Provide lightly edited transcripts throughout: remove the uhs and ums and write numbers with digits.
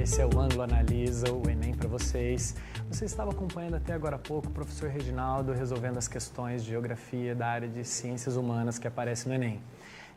esse é o Ângulo Analisa, o Enem para vocês. Você estava acompanhando até agora há pouco o professor Reginaldo resolvendo as questões de geografia da área de ciências humanas que aparecem no Enem.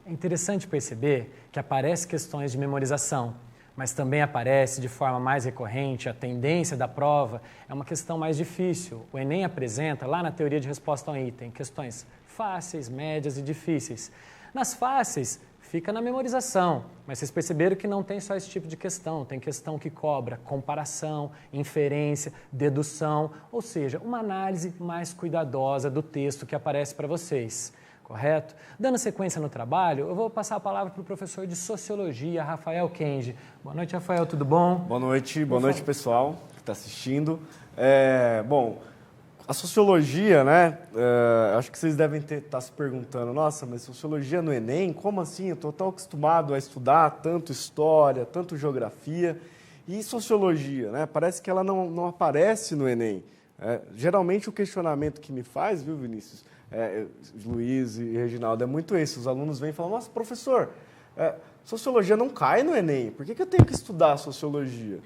É interessante perceber que aparecem questões de memorização, mas também aparece de forma mais recorrente a tendência da prova é uma questão mais difícil. O Enem apresenta, lá na teoria de resposta a um item, questões fáceis, médias e difíceis. Nas fáceis, fica na memorização, mas vocês perceberam que não tem só esse tipo de questão, tem questão que cobra comparação, inferência, dedução, ou seja, uma análise mais cuidadosa do texto que aparece para vocês, correto? Dando sequência no trabalho, eu vou passar a palavra para o professor de Sociologia, Rafael Kenji. Boa noite, Rafael, tudo bom? Boa noite pessoal que está assistindo. A sociologia, né? Acho que vocês devem estar se perguntando, nossa, mas sociologia no Enem? Como assim? Eu estou tão acostumado a estudar tanto história, tanto geografia. E sociologia, né? Parece que ela não aparece no Enem. Geralmente o questionamento que me faz, viu, Vinícius, Luiz e Reginaldo, é muito esse. Os alunos vêm e falam, nossa, professor, sociologia não cai no Enem, por que eu tenho que estudar sociologia?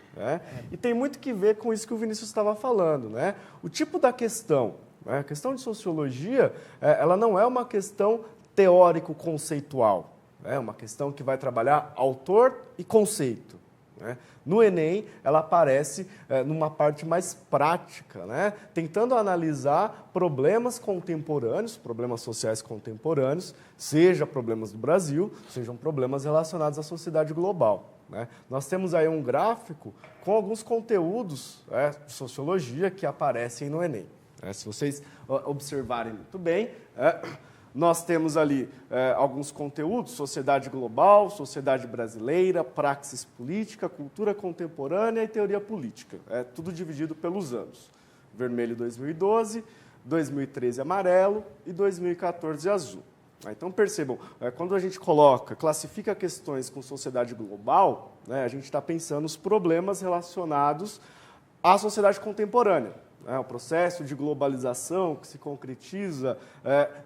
E tem muito que ver com isso que o Vinícius estava falando, né? O tipo da questão, né? A questão de sociologia, ela não é uma questão teórico-conceitual, é uma questão que vai trabalhar autor e conceito. No Enem, ela aparece numa parte mais prática, né? Tentando analisar problemas contemporâneos, problemas sociais contemporâneos, seja problemas do Brasil, sejam problemas relacionados à sociedade global. Né? Nós temos aí um gráfico com alguns conteúdos de sociologia que aparecem no Enem. Se vocês observarem muito bem, nós temos ali alguns conteúdos, sociedade global, sociedade brasileira, praxis política, cultura contemporânea e teoria política. Tudo dividido pelos anos. Vermelho 2012, 2013 amarelo e 2014 azul. Então percebam, quando a gente classifica questões com sociedade global, a gente está pensando nos problemas relacionados à sociedade contemporânea. O processo de globalização que se concretiza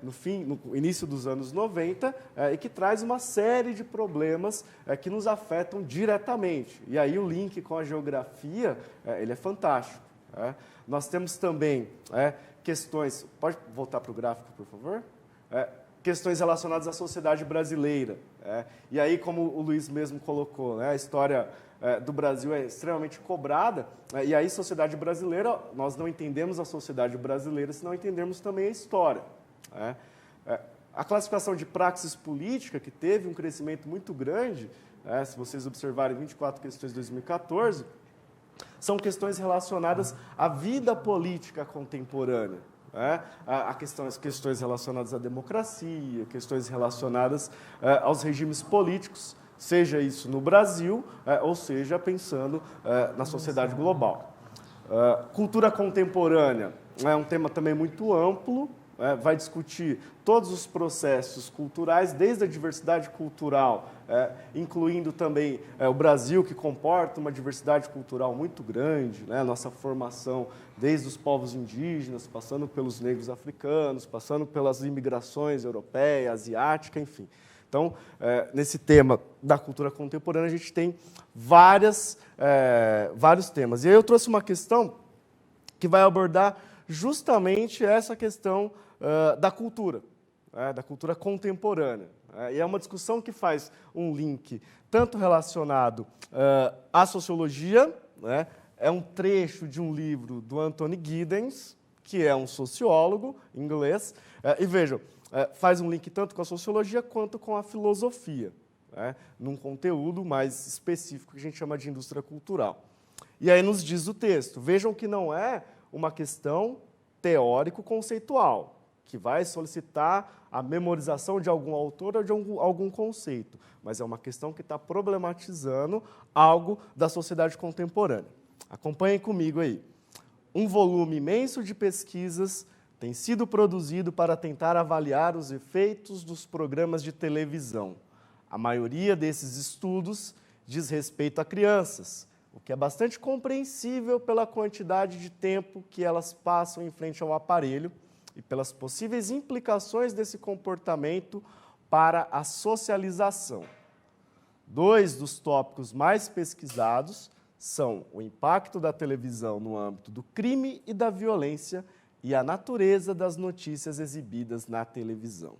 no início dos anos 90 e que traz uma série de problemas que nos afetam diretamente. E aí o link com a geografia ele é fantástico. Nós temos também questões... Pode voltar para o gráfico, por favor? Questões relacionadas à sociedade brasileira. E aí, como o Luiz mesmo colocou, a história do Brasil é extremamente cobrada, e aí, sociedade brasileira, nós não entendemos a sociedade brasileira se não entendermos também a história. A classificação de praxis política, que teve um crescimento muito grande, se vocês observarem 24 questões de 2014, são questões relacionadas à vida política contemporânea. Questões relacionadas à democracia, questões relacionadas aos regimes políticos, seja isso no Brasil, ou seja, pensando na sociedade global. Cultura contemporânea é um tema também muito amplo, vai discutir todos os processos culturais, desde a diversidade cultural, incluindo também o Brasil, que comporta uma diversidade cultural muito grande, nossa formação desde os povos indígenas, passando pelos negros africanos, passando pelas imigrações europeia, asiática, enfim. Então, nesse tema da cultura contemporânea, a gente tem vários temas. E aí eu trouxe uma questão que vai abordar justamente essa questão da cultura contemporânea. E é uma discussão que faz um link tanto relacionado à sociologia, é um trecho de um livro do Anthony Giddens, que é um sociólogo inglês, e vejam, faz um link tanto com a sociologia quanto com a filosofia, num conteúdo mais específico que a gente chama de indústria cultural. E aí nos diz o texto, vejam que não é uma questão teórico-conceitual, que vai solicitar a memorização de algum autor ou de algum conceito, mas é uma questão que está problematizando algo da sociedade contemporânea. Acompanhem comigo aí. Um volume imenso de pesquisas tem sido produzido para tentar avaliar os efeitos dos programas de televisão. A maioria desses estudos diz respeito a crianças, o que é bastante compreensível pela quantidade de tempo que elas passam em frente ao aparelho e pelas possíveis implicações desse comportamento para a socialização. 2 dos tópicos mais pesquisados são o impacto da televisão no âmbito do crime e da violência e a natureza das notícias exibidas na televisão.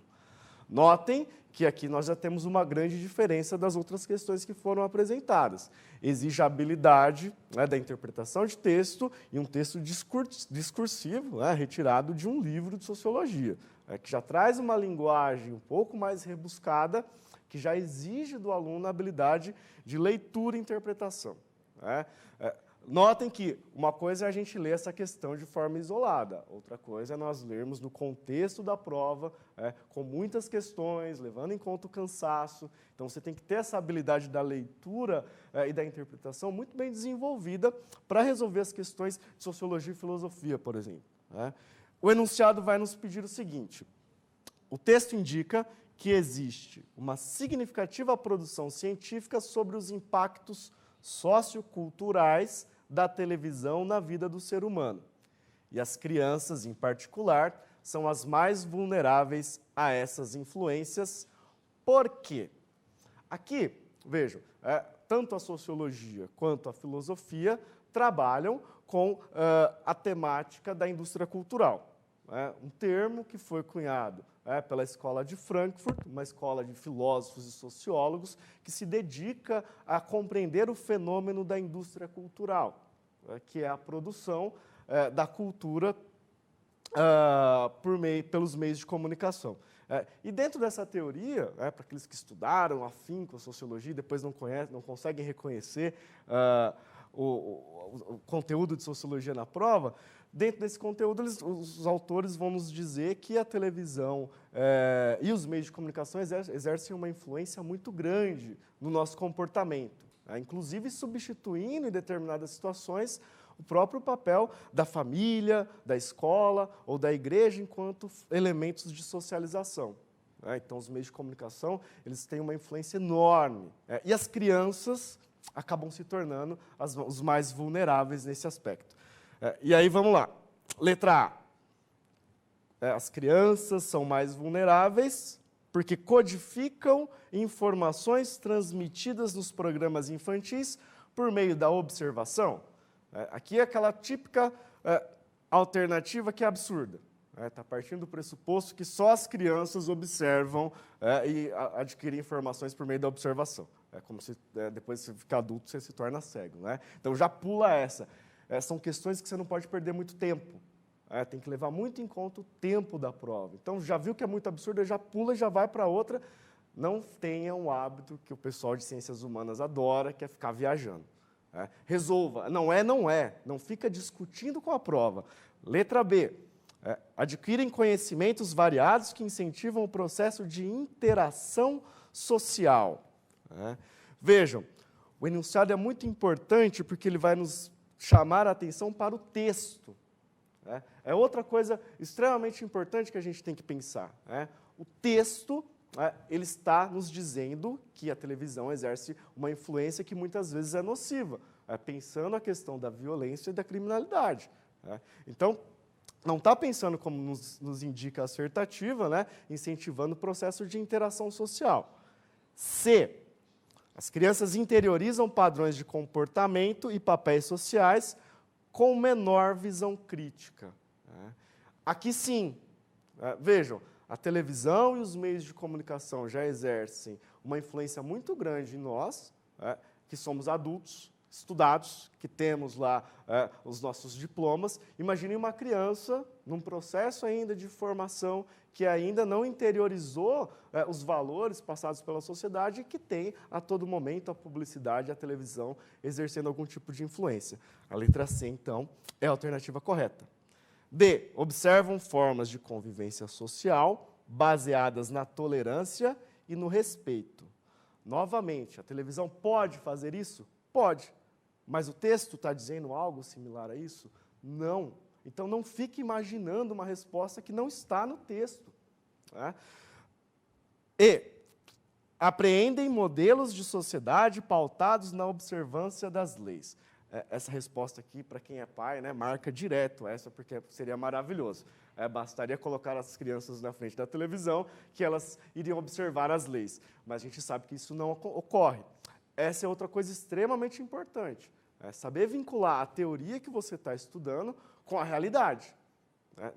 Notem que aqui nós já temos uma grande diferença das outras questões que foram apresentadas. Exige a habilidade, né, da interpretação de texto e um texto discursivo, né, retirado de um livro de sociologia, que já traz uma linguagem um pouco mais rebuscada, que já exige do aluno a habilidade de leitura e interpretação. Notem que uma coisa é a gente ler essa questão de forma isolada, outra coisa é nós lermos no contexto da prova, com muitas questões, levando em conta o cansaço. Então, você tem que ter essa habilidade da leitura e da interpretação muito bem desenvolvida para resolver as questões de sociologia e filosofia, por exemplo. O enunciado vai nos pedir o seguinte: o texto indica que existe uma significativa produção científica sobre os impactos socioculturais da televisão na vida do ser humano. E as crianças, em particular, são as mais vulneráveis a essas influências. Por quê? Aqui, vejam, tanto a sociologia quanto a filosofia trabalham com a temática da indústria cultural. Um termo que foi cunhado pela Escola de Frankfurt, uma escola de filósofos e sociólogos que se dedica a compreender o fenômeno da indústria cultural, que é a produção da cultura pelos meios de comunicação. E dentro dessa teoria, para aqueles que estudaram afinco a sociologia e depois não conseguem reconhecer o conteúdo de sociologia na prova, dentro desse conteúdo, os autores vão nos dizer que a televisão e os meios de comunicação exercem uma influência muito grande no nosso comportamento, inclusive substituindo, em determinadas situações, o próprio papel da família, da escola ou da igreja enquanto elementos de socialização. Então, os meios de comunicação eles têm uma influência enorme. E as crianças acabam se tornando os mais vulneráveis nesse aspecto. E aí, vamos lá. Letra A. As crianças são mais vulneráveis porque codificam informações transmitidas nos programas infantis por meio da observação. Aqui é aquela típica alternativa que é absurda. Está partindo do pressuposto que só as crianças observam e adquirem informações por meio da observação. É como se depois de você ficar adulto você se torna cego. Então já pula essa. São questões que você não pode perder muito tempo. Tem que levar muito em conta o tempo da prova. Então já viu que é muito absurdo, já pula e já vai para outra. Não tenha um hábito que o pessoal de ciências humanas adora, que é ficar viajando. Resolva. Não é, não é. Não fica discutindo com a prova. Letra B. Adquirem conhecimentos variados que incentivam o processo de interação social. Vejam, o enunciado é muito importante porque ele vai nos chamar a atenção para o texto. É outra coisa extremamente importante que a gente tem que pensar. O texto, ele está nos dizendo que a televisão exerce uma influência que muitas vezes é nociva, pensando a questão da violência e da criminalidade. Então, não está pensando como nos indica a assertativa, incentivando o processo de interação social. C. As crianças interiorizam padrões de comportamento e papéis sociais com menor visão crítica. Aqui sim, vejam, a televisão e os meios de comunicação já exercem uma influência muito grande em nós, que somos adultos, estudados, que temos lá os nossos diplomas. Imagine uma criança num processo ainda de formação que ainda não interiorizou os valores passados pela sociedade e que tem a todo momento a publicidade e a televisão exercendo algum tipo de influência. A letra C, então, é a alternativa correta. D. Observam formas de convivência social baseadas na tolerância e no respeito. Novamente, a televisão pode fazer isso? Pode. Mas o texto está dizendo algo similar a isso? Não. Então, não fique imaginando uma resposta que não está no texto. E apreendem modelos de sociedade pautados na observância das leis. Essa resposta aqui, para quem é pai, marca direto essa, porque seria maravilhoso. Bastaria colocar as crianças na frente da televisão que elas iriam observar as leis. Mas a gente sabe que isso não ocorre. Essa é outra coisa extremamente importante. É saber vincular a teoria que você está estudando com a realidade.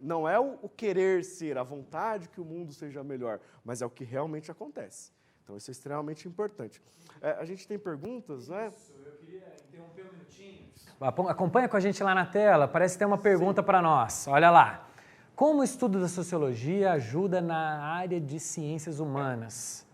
Não é o querer ser, a vontade que o mundo seja melhor, mas é o que realmente acontece. Então, isso é extremamente importante. A gente tem perguntas, né? Isso, eu queria interromper um minutinho. Acompanha com a gente lá na tela, parece que tem uma pergunta para nós. Olha lá. Como o estudo da sociologia ajuda na área de ciências humanas?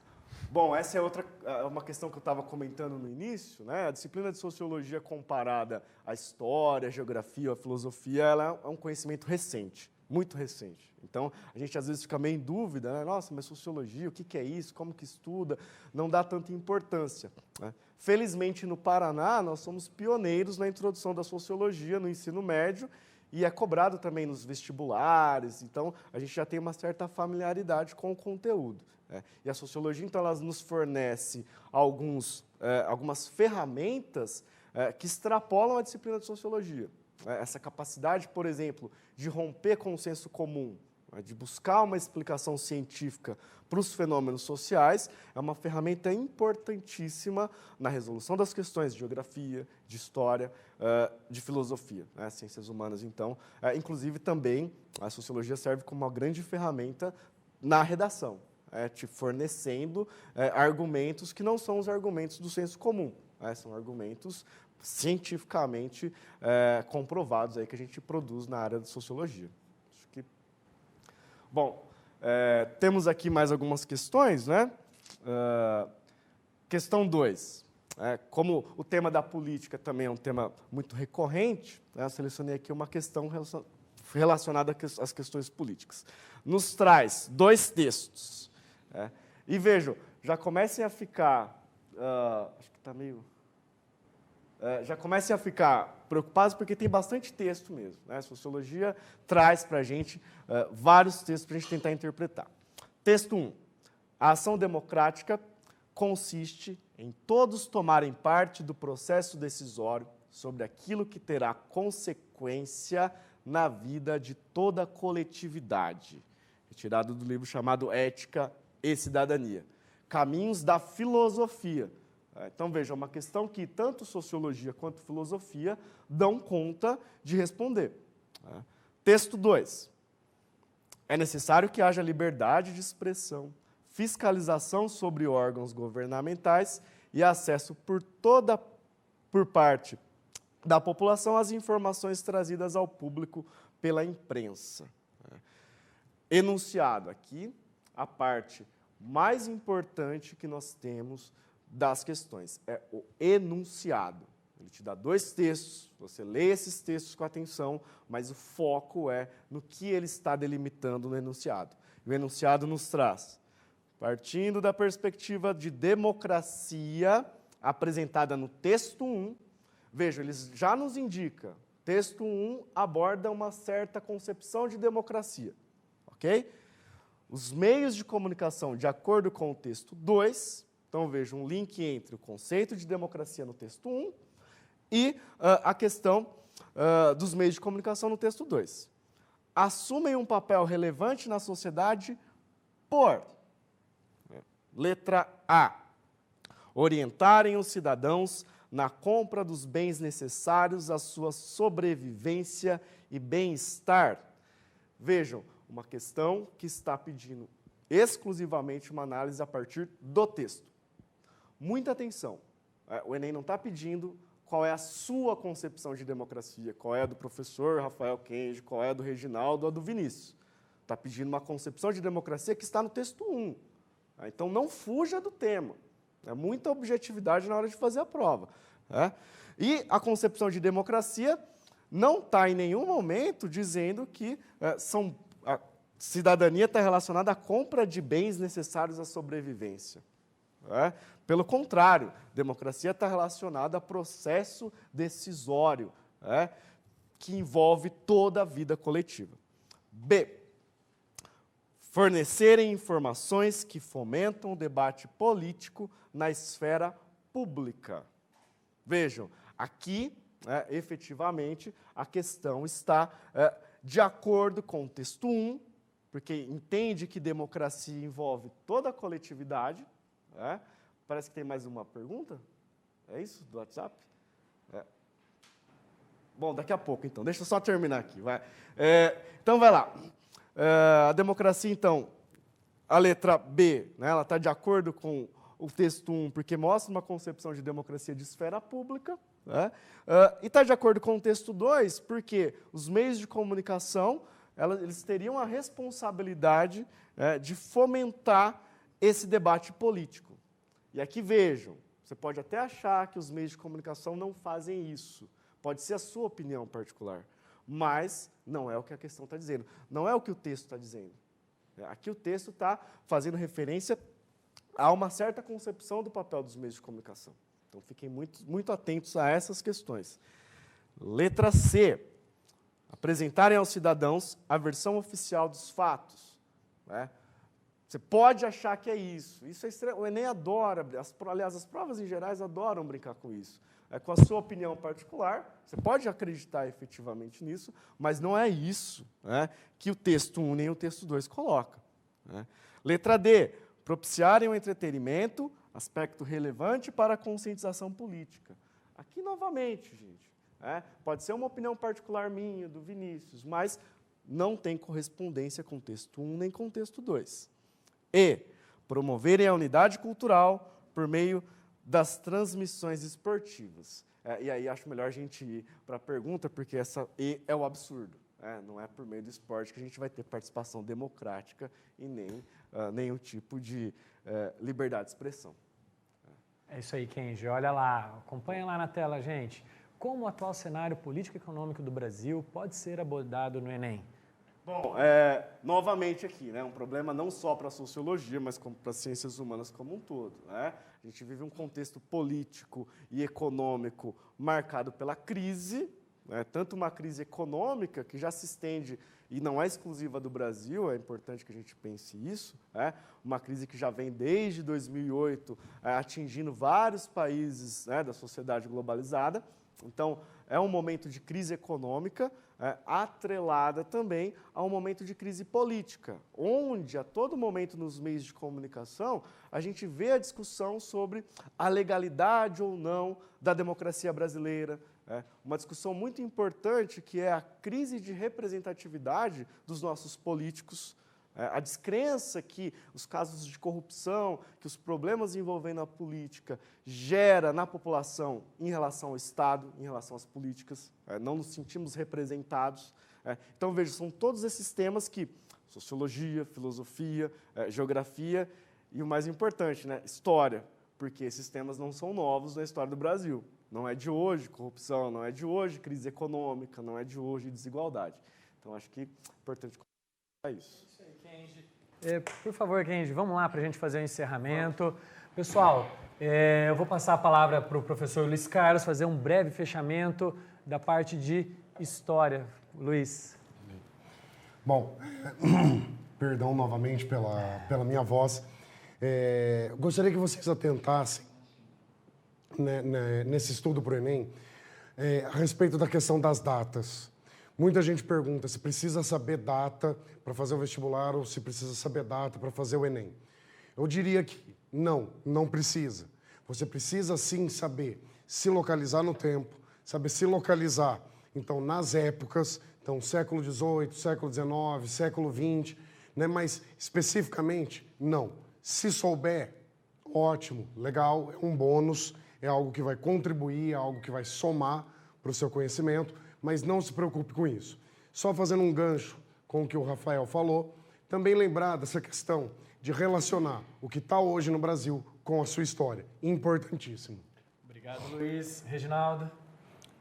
Bom, essa é uma questão que eu estava comentando no início, né? A disciplina de sociologia comparada à história, à geografia, à filosofia, ela é um conhecimento recente, muito recente. Então, a gente às vezes fica meio em dúvida, né? Nossa, mas sociologia, o que é isso? Como que estuda? Não dá tanta importância, né? Felizmente, no Paraná, nós somos pioneiros na introdução da sociologia no ensino médio e é cobrado também nos vestibulares, então a gente já tem uma certa familiaridade com o conteúdo. E a sociologia, então, ela nos fornece algumas ferramentas que extrapolam a disciplina de sociologia. Essa capacidade, por exemplo, de romper com o senso comum, de buscar uma explicação científica para os fenômenos sociais, é uma ferramenta importantíssima na resolução das questões de geografia, de história, de filosofia, né? Ciências humanas, então. Inclusive, também, a sociologia serve como uma grande ferramenta na redação, te fornecendo argumentos que não são os argumentos do senso comum, são argumentos cientificamente comprovados aí que a gente produz na área de sociologia. Acho que... Bom, temos aqui mais algumas questões, né? Questão 2. Como o tema da política também é um tema muito recorrente, eu selecionei aqui uma questão relacionada às questões políticas. Nos traz 2 textos. E vejam, já comecem a ficar... acho que está meio... já comecem a ficar preocupados porque tem bastante texto mesmo, né? A sociologia traz para a gente vários textos para a gente tentar interpretar. Texto 1. A ação democrática consiste em todos tomarem parte do processo decisório sobre aquilo que terá consequência na vida de toda a coletividade. Retirado do livro chamado Ética e Cidadania. Caminhos da filosofia. Então, veja, é uma questão que tanto sociologia quanto filosofia dão conta de responder. Texto 2. É necessário que haja liberdade de expressão, fiscalização sobre órgãos governamentais e acesso por parte da população às informações trazidas ao público pela imprensa. Enunciado aqui, a parte mais importante que nós temos das questões. É o enunciado. Ele te dá 2 textos, você lê esses textos com atenção, mas o foco é no que ele está delimitando no enunciado. E o enunciado nos traz, partindo da perspectiva de democracia apresentada no texto 1, veja, ele já nos indica, texto 1 aborda uma certa concepção de democracia, ok? Os meios de comunicação, de acordo com o texto 2, então, veja um link entre o conceito de democracia no texto 1 e a questão dos meios de comunicação no texto 2. Assumem um papel relevante na sociedade por, letra A, orientarem os cidadãos na compra dos bens necessários à sua sobrevivência e bem-estar. Vejam, uma questão que está pedindo exclusivamente uma análise a partir do texto. Muita atenção, o Enem não está pedindo qual é a sua concepção de democracia, qual é a do professor Rafael Kenji, qual é a do Reginaldo ou a do Vinícius. Está pedindo uma concepção de democracia que está no texto 1. Então, não fuja do tema. É muita objetividade na hora de fazer a prova. E a concepção de democracia não está em nenhum momento dizendo que a cidadania está relacionada à compra de bens necessários à sobrevivência. Pelo contrário, democracia está relacionada a processo decisório, que envolve toda a vida coletiva. B. Fornecerem informações que fomentam o debate político na esfera pública. Vejam, aqui, efetivamente, a questão está de acordo com o texto 1, porque entende que democracia envolve toda a coletividade. Parece que tem mais uma pergunta? É isso, do WhatsApp? Bom, daqui a pouco, então. Deixa eu só terminar aqui, vai. Então, vai lá. A democracia, então, a letra B, né, ela está de acordo com o texto 1, porque mostra uma concepção de democracia de esfera pública, né? E está de acordo com o texto 2, porque os meios de comunicação, eles teriam a responsabilidade de fomentar esse debate político. E aqui vejam, você pode até achar que os meios de comunicação não fazem isso, pode ser a sua opinião particular, mas não é o que a questão está dizendo, não é o que o texto está dizendo. Aqui o texto está fazendo referência a uma certa concepção do papel dos meios de comunicação. Então, fiquem muito atentos a essas questões. Letra C. Apresentarem aos cidadãos a versão oficial dos fatos. Né? Você pode achar que é isso. Isso é estranho. O Enem adora, aliás, as provas em gerais adoram brincar com isso. Com a sua opinião particular, você pode acreditar efetivamente nisso, mas não é isso, né, que o texto 1 nem o texto 2 coloca. Né? Letra D. Propiciarem o entretenimento, aspecto relevante para a conscientização política. Aqui, novamente, gente, pode ser uma opinião particular minha, do Vinícius, mas não tem correspondência com o texto 1 nem com o texto 2. E promoverem a unidade cultural por meio das transmissões esportivas. E aí acho melhor a gente ir para a pergunta, porque essa E é o absurdo. Não é por meio do esporte que a gente vai ter participação democrática e nem nenhum tipo de liberdade de expressão. É isso aí, Kenji. Olha lá, acompanha lá na tela, gente. Como o atual cenário político e econômico do Brasil pode ser abordado no Enem? Bom, novamente aqui, né, um problema não só para a sociologia, mas para as ciências humanas como um todo. Né? A gente vive um contexto político e econômico marcado pela crise, né, tanto uma crise econômica que já se estende e não é exclusiva do Brasil, é importante que a gente pense isso, uma crise que já vem desde 2008 atingindo vários países, né, da sociedade globalizada. Então, é um momento de crise econômica, atrelada também a um momento de crise política, onde a todo momento nos meios de comunicação a gente vê a discussão sobre a legalidade ou não da democracia brasileira, uma discussão muito importante que é a crise de representatividade dos nossos políticos, a descrença que os casos de corrupção, que os problemas envolvendo a política gera na população em relação ao Estado, em relação às políticas, não nos sentimos representados. Então, veja, são todos esses temas que sociologia, filosofia, geografia e o mais importante, né, história, porque esses temas não são novos na história do Brasil. Não é de hoje corrupção, não é de hoje crise econômica, não é de hoje desigualdade. Então, acho que é importante comentar isso. Isso aí, Kenji. Por favor, Kenji, vamos lá para a gente fazer o encerramento. Pessoal, eu vou passar a palavra para o professor Luiz Carlos fazer um breve fechamento da parte de História. Luiz. Bom, perdão novamente pela minha voz. Gostaria que vocês atentassem nesse estudo para o Enem a respeito da questão das datas. Muita gente pergunta se precisa saber data para fazer o vestibular ou se precisa saber data para fazer o Enem. Eu diria que não precisa. Você precisa sim saber se localizar no tempo, saber se localizar, então, nas épocas, então, século XVIII, século XIX, século XX, né? Mas especificamente, não. Se souber, ótimo, legal, é um bônus, é algo que vai contribuir, é algo que vai somar para o seu conhecimento, mas não se preocupe com isso. Só fazendo um gancho com o que o Rafael falou, também lembrar dessa questão de relacionar o que está hoje no Brasil com a sua história. Importantíssimo. Obrigado, Luiz. Reginaldo.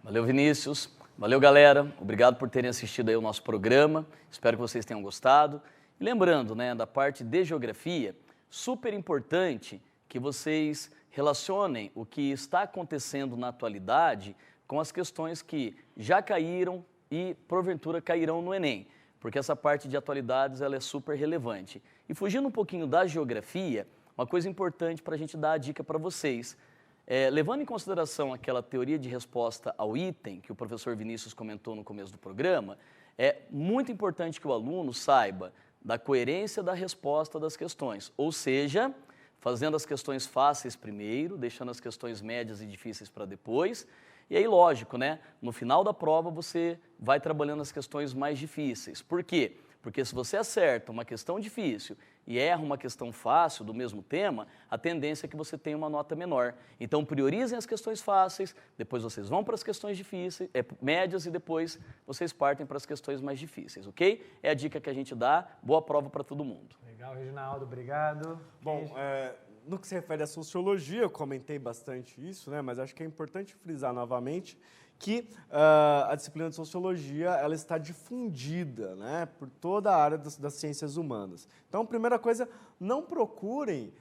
Valeu, Vinícius. Valeu, galera. Obrigado por terem assistido aí o nosso programa. Espero que vocês tenham gostado. E lembrando, né, da parte de geografia, super importante que vocês relacionem o que está acontecendo na atualidade com as questões que já caíram e, porventura, cairão no Enem, porque essa parte de atualidades ela é super relevante. E fugindo um pouquinho da geografia, uma coisa importante para a gente dar a dica para vocês, levando em consideração aquela teoria de resposta ao item que o professor Vinícius comentou no começo do programa, é muito importante que o aluno saiba da coerência da resposta das questões, ou seja, fazendo as questões fáceis primeiro, deixando as questões médias e difíceis para depois, E aí, lógico, né? No final da prova você vai trabalhando as questões mais difíceis. Por quê? Porque se você acerta uma questão difícil e erra uma questão fácil do mesmo tema, a tendência é que você tenha uma nota menor. Então, priorizem as questões fáceis, depois vocês vão para as questões difíceis, médias, e depois vocês partem para as questões mais difíceis, ok? É a dica que a gente dá. Boa prova para todo mundo. Legal, Reginaldo, obrigado. Bom, no que se refere à sociologia, eu comentei bastante isso, né? Mas acho que é importante frisar novamente que a disciplina de sociologia ela está difundida, né, por toda a área das ciências humanas. Então, primeira coisa, não procurem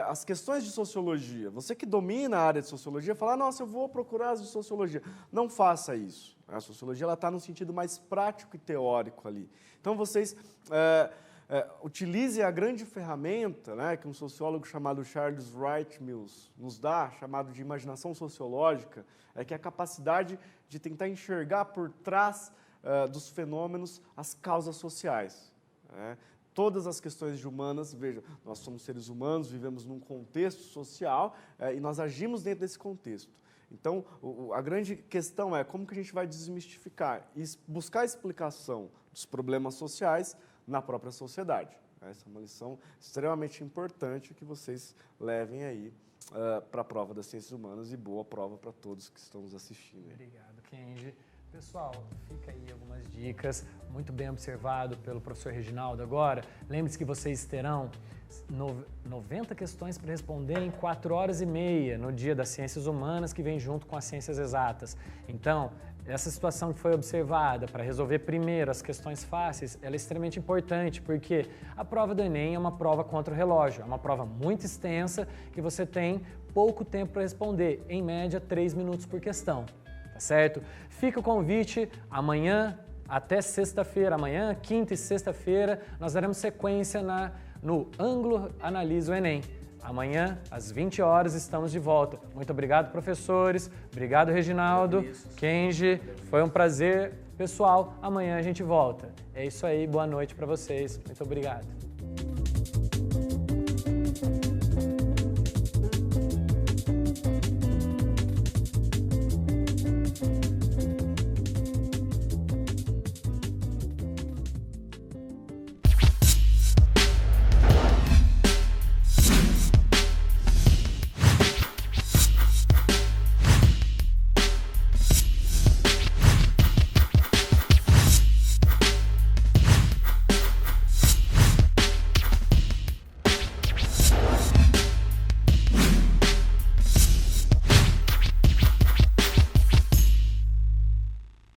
as questões de sociologia. Você que domina a área de sociologia, fala, nossa, eu vou procurar as de sociologia. Não faça isso. A sociologia está no sentido mais prático e teórico ali. Então, vocês utilizem a grande ferramenta, né, que um sociólogo chamado Charles Wright Mills nos dá, chamado de imaginação sociológica, que é a capacidade de tentar enxergar por trás dos fenômenos as causas sociais. Né? Todas as questões de humanas, veja, nós somos seres humanos, vivemos num contexto social e nós agimos dentro desse contexto. Então, a grande questão é como que a gente vai desmistificar e buscar a explicação dos problemas sociais na própria sociedade. Essa é uma lição extremamente importante que vocês levem aí para a prova das ciências humanas, e boa prova para todos que estão nos assistindo. Obrigado, Kenji. Pessoal, fica aí algumas dicas, muito bem observado pelo professor Reginaldo agora. Lembre-se que vocês terão 90 questões para responder em 4 horas e meia no dia das ciências humanas, que vem junto com as ciências exatas. Então, essa situação que foi observada para resolver primeiro as questões fáceis, ela é extremamente importante, porque a prova do Enem é uma prova contra o relógio, é uma prova muito extensa que você tem pouco tempo para responder, em média 3 minutos por questão, tá certo? Fica o convite, amanhã até sexta-feira, amanhã, quinta e sexta-feira, nós daremos sequência no Ângulo Analisa o Enem. Amanhã, às 20 horas, estamos de volta. Muito obrigado, professores. Obrigado, Reginaldo. Kenji, foi um prazer. Pessoal, amanhã a gente volta. É isso aí, boa noite para vocês. Muito obrigado.